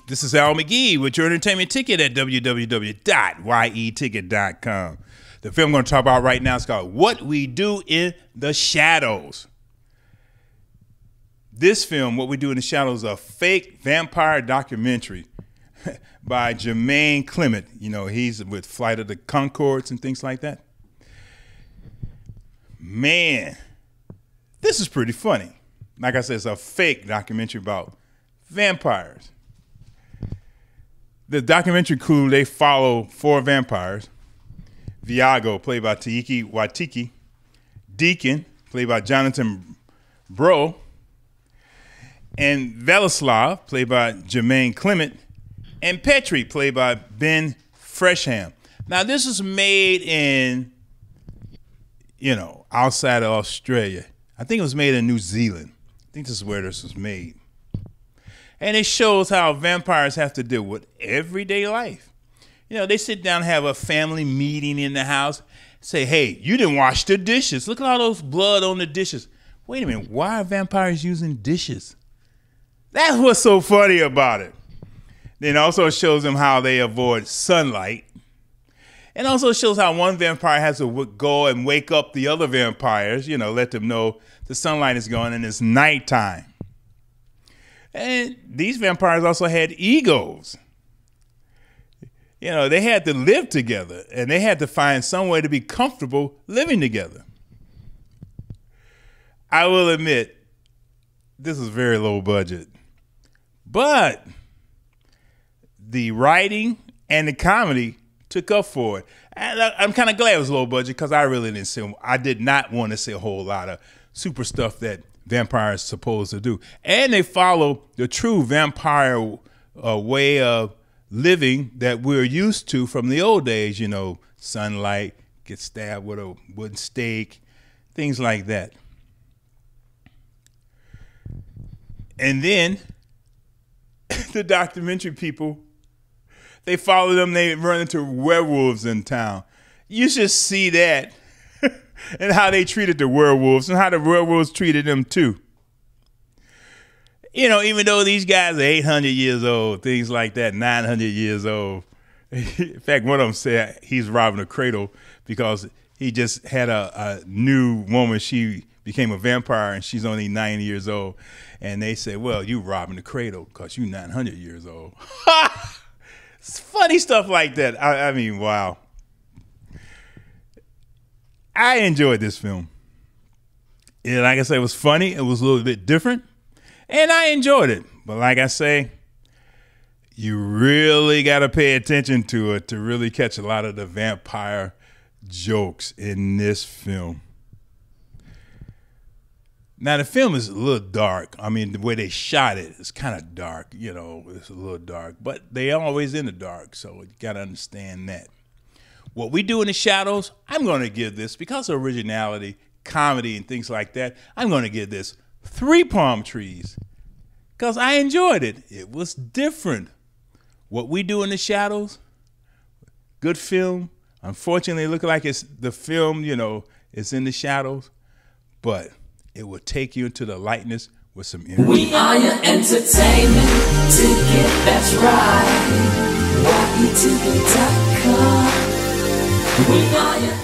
This is Al McGee with your entertainment ticket at www.yeticket.com. The film I'm going to talk about right now is called What We Do in the Shadows. This film, What We Do in the Shadows, is a fake vampire documentary by Jemaine Clement. You know, he's with Flight of the Conchords and things like that. Man, this is pretty funny. Like I said, it's a fake documentary about vampires. The documentary crew, they follow 4 vampires. Viago, played by Taika Waititi. Deacon, played by Jonathan Brugh. And Velislav, played by Jemaine Clement. And Petrie, played by Ben Fransham. Now, this is made in, you know, outside of Australia. I think it was made in New Zealand. I think this is where this was made. And it shows how vampires have to deal with everyday life. You know, they sit down and have a family meeting in the house. Say, hey, you didn't wash the dishes. Look at all those blood on the dishes. Wait a minute, why are vampires using dishes? That's what's so funny about it. Then also shows them how they avoid sunlight. And also shows how one vampire has to go and wake up the other vampires, you know, let them know the sunlight is gone and it's nighttime. And these vampires also had egos. You know, they had to live together and they had to find some way to be comfortable living together. I will admit, this is very low budget, but the writing and the comedy took up for it. And I'm kind of glad it was low budget because I really didn't see, I did not want to see a whole lot of super stuff that vampires supposed to do. And they follow the true vampire way of living that we're used to from the old days, you know, sunlight, get stabbed with a wooden stake, things like that. And then the documentary people, they follow them, they run into werewolves in town. You should see that. And how they treated the werewolves and how the werewolves treated them too. You know, even though these guys are 800 years old, things like that, 900 years old. In fact, one of them said he's robbing a cradle because he just had a new woman. She became a vampire and she's only 90 years old. And they say, well, you robbing the cradle because you're 900 years old. It's funny stuff like that. I mean, wow. I enjoyed this film. And like I said, it was funny. It was a little bit different. And I enjoyed it. But like I say, you really got to pay attention to it to really catch a lot of the vampire jokes in this film. Now, the film is a little dark. I mean, the way they shot it is kind of dark. You know, it's a little dark. But they always in the dark, so you got to understand that. What We Do in the Shadows, I'm going to give this, because of originality, comedy, and things like that, I'm going to give this 3 palm trees because I enjoyed it. It was different. What We Do in the Shadows, good film. Unfortunately, it looked like it's the film, you know, it's in the shadows, but it will take you into the lightness with some energy. We are your entertainment ticket, that's right. Yeticket.com. We are your